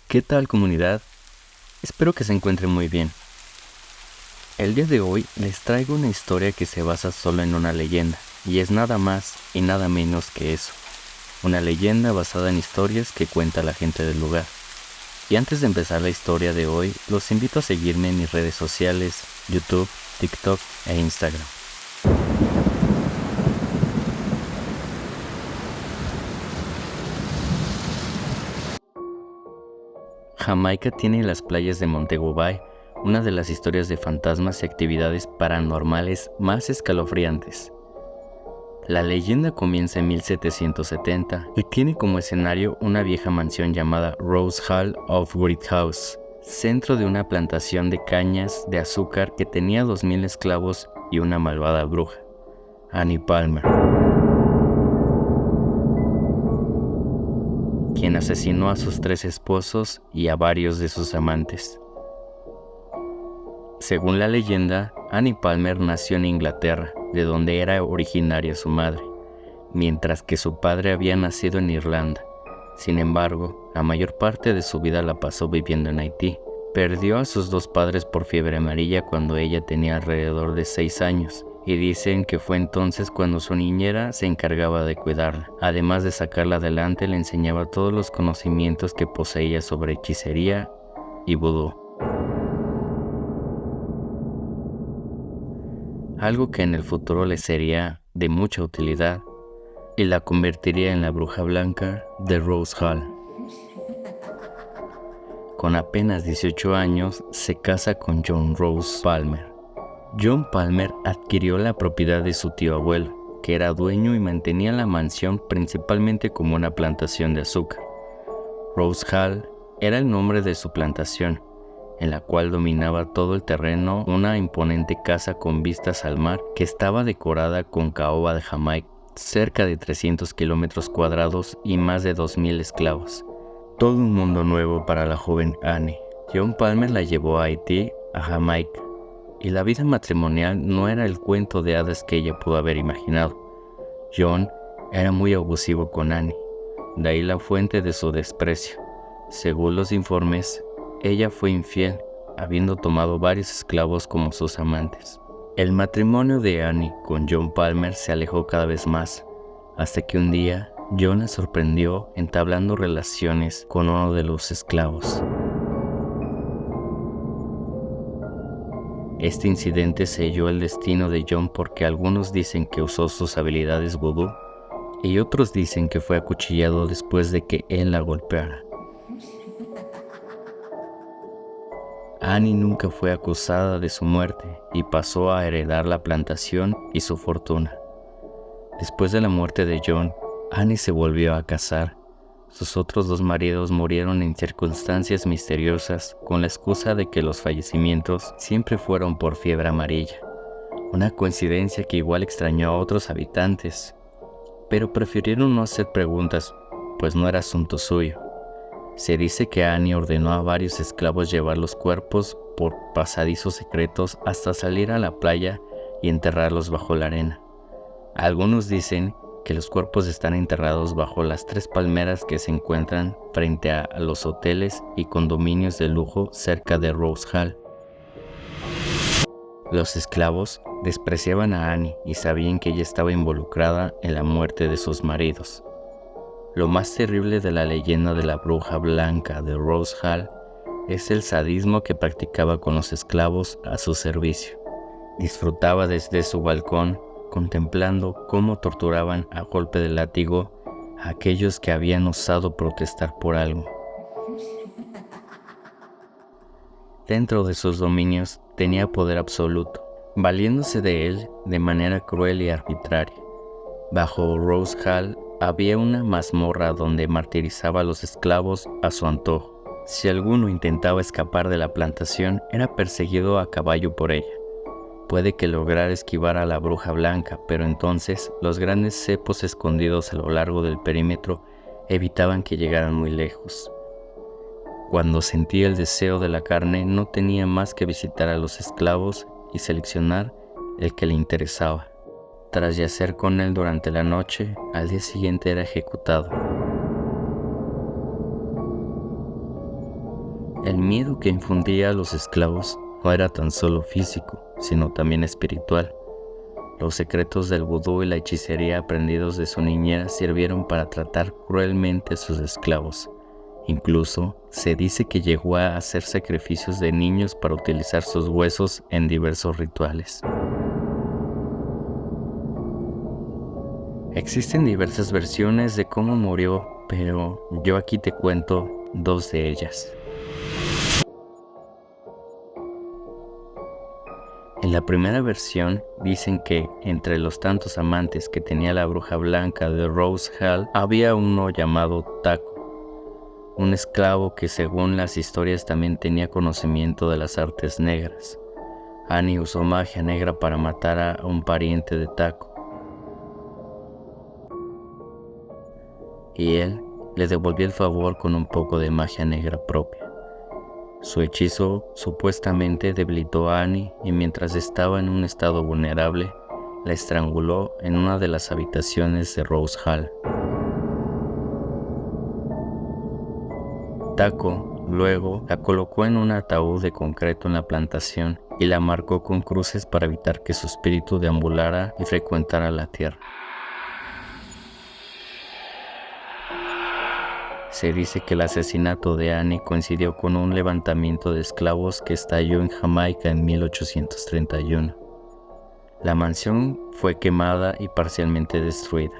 ¿Qué tal, comunidad? Espero que se encuentren muy bien. El día de hoy les traigo una historia que se basa solo en una leyenda, y es nada más y nada menos que eso. Una leyenda basada en historias que cuenta la gente del lugar. Y antes de empezar la historia de hoy, los invito a seguirme en mis redes sociales, YouTube, TikTok e Instagram. Jamaica tiene las playas de Montego Bay, una de las historias de fantasmas y actividades paranormales más escalofriantes. La leyenda comienza en 1770 y tiene como escenario una vieja mansión llamada Rose Hall of House, centro de una plantación de cañas de azúcar que tenía 2000 esclavos y una malvada bruja, Annie Palmer, quien asesinó a sus 3 esposos y a varios de sus amantes. Según la leyenda, Annie Palmer nació en Inglaterra, de donde era originaria su madre, mientras que su padre había nacido en Irlanda. Sin embargo, la mayor parte de su vida la pasó viviendo en Haití. Perdió a sus 2 padres por fiebre amarilla cuando ella tenía alrededor de 6 años, y dicen que fue entonces cuando su niñera se encargaba de cuidarla. Además de sacarla adelante, le enseñaba todos los conocimientos que poseía sobre hechicería y vudú. Algo que en el futuro le sería de mucha utilidad y la convertiría en la bruja blanca de Rose Hall. Con apenas 18 años, se casa con John Rose Palmer. John Palmer adquirió la propiedad de su tío abuelo, que era dueño y mantenía la mansión principalmente como una plantación de azúcar. Rose Hall era el nombre de su plantación, en la cual dominaba todo el terreno una imponente casa con vistas al mar que estaba decorada con caoba de Jamaica, cerca de 300 kilómetros cuadrados y más de 2000 esclavos. Todo un mundo nuevo para la joven Annie. John Palmer la llevó a Haití, a Jamaica, y la vida matrimonial no era el cuento de hadas que ella pudo haber imaginado. John era muy abusivo con Annie, de ahí la fuente de su desprecio. Según los informes, ella fue infiel, habiendo tomado varios esclavos como sus amantes. El matrimonio de Annie con John Palmer se alejó cada vez más, hasta que un día John la sorprendió entablando relaciones con uno de los esclavos. Este incidente selló el destino de John porque algunos dicen que usó sus habilidades vudú y otros dicen que fue acuchillado después de que él la golpeara. Annie nunca fue acusada de su muerte y pasó a heredar la plantación y su fortuna. Después de la muerte de John, Annie se volvió a casar. Sus otros 2 maridos murieron en circunstancias misteriosas con la excusa de que los fallecimientos siempre fueron por fiebre amarilla. Una coincidencia que igual extrañó a otros habitantes, pero prefirieron no hacer preguntas, pues no era asunto suyo. Se dice que Annie ordenó a varios esclavos llevar los cuerpos por pasadizos secretos hasta salir a la playa y enterrarlos bajo la arena. Algunos dicen que los cuerpos están enterrados bajo las 3 palmeras que se encuentran frente a los hoteles y condominios de lujo cerca de Rose Hall. Los esclavos despreciaban a Annie y sabían que ella estaba involucrada en la muerte de sus maridos. Lo más terrible de la leyenda de la bruja blanca de Rose Hall es el sadismo que practicaba con los esclavos a su servicio. Disfrutaba desde su balcón contemplando cómo torturaban a golpe de látigo a aquellos que habían osado protestar por algo. Dentro de sus dominios tenía poder absoluto, valiéndose de él de manera cruel y arbitraria. Bajo Rose Hall había una mazmorra donde martirizaba a los esclavos a su antojo. Si alguno intentaba escapar de la plantación, era perseguido a caballo por ella. Puede que lograra esquivar a la bruja blanca, pero entonces los grandes cepos escondidos a lo largo del perímetro evitaban que llegaran muy lejos. Cuando sentía el deseo de la carne, no tenía más que visitar a los esclavos y seleccionar el que le interesaba. Tras yacer con él durante la noche, al día siguiente era ejecutado. El miedo que infundía a los esclavos no era tan solo físico, sino también espiritual. Los secretos del vudú y la hechicería aprendidos de su niñez sirvieron para tratar cruelmente a sus esclavos. Incluso se dice que llegó a hacer sacrificios de niños para utilizar sus huesos en diversos rituales. Existen diversas versiones de cómo murió, pero yo aquí te cuento dos de ellas. En la primera versión dicen que entre los tantos amantes que tenía la bruja blanca de Rose Hall había uno llamado Taco, un esclavo que según las historias también tenía conocimiento de las artes negras. Annie usó magia negra para matar a un pariente de Taco, y él le devolvió el favor con un poco de magia negra propia. Su hechizo supuestamente debilitó a Annie y mientras estaba en un estado vulnerable, la estranguló en una de las habitaciones de Rose Hall. Taco luego la colocó en un ataúd de concreto en la plantación y la marcó con cruces para evitar que su espíritu deambulara y frecuentara la tierra. Se dice que el asesinato de Annie coincidió con un levantamiento de esclavos que estalló en Jamaica en 1831. La mansión fue quemada y parcialmente destruida.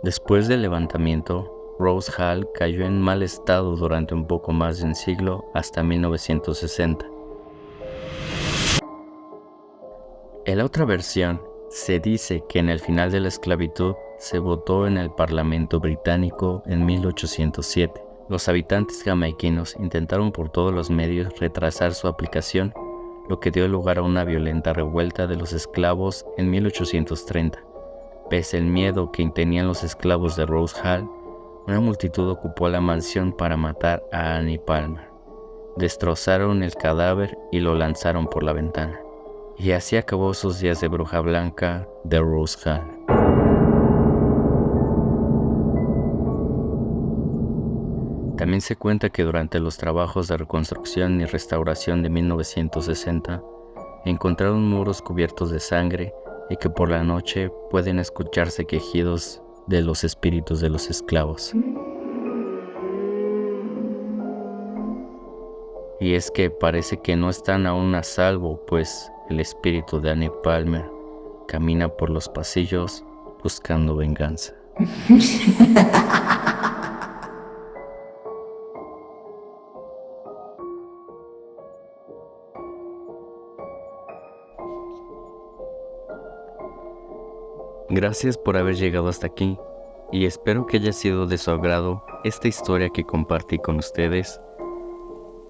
Después del levantamiento, Rose Hall cayó en mal estado durante un poco más de un siglo hasta 1960. En la otra versión, se dice que en el final de la esclavitud se votó en el Parlamento británico en 1807. Los habitantes jamaiquinos intentaron por todos los medios retrasar su aplicación, lo que dio lugar a una violenta revuelta de los esclavos en 1830. Pese al miedo que tenían los esclavos de Rose Hall, una multitud ocupó la mansión para matar a Annie Palmer. Destrozaron el cadáver y lo lanzaron por la ventana. Y así acabó sus días de bruja blanca de Rose Hall. También se cuenta que durante los trabajos de reconstrucción y restauración de 1960, encontraron muros cubiertos de sangre y que por la noche pueden escucharse quejidos de los espíritus de los esclavos. Y es que parece que no están aún a salvo, pues el espíritu de Annie Palmer camina por los pasillos buscando venganza. Gracias por haber llegado hasta aquí y espero que haya sido de su agrado esta historia que compartí con ustedes.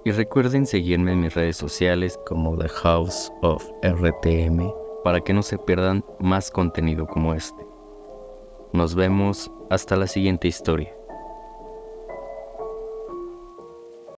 Y recuerden seguirme en mis redes sociales como The House of RTM para que no se pierdan más contenido como este. Nos vemos hasta la siguiente historia.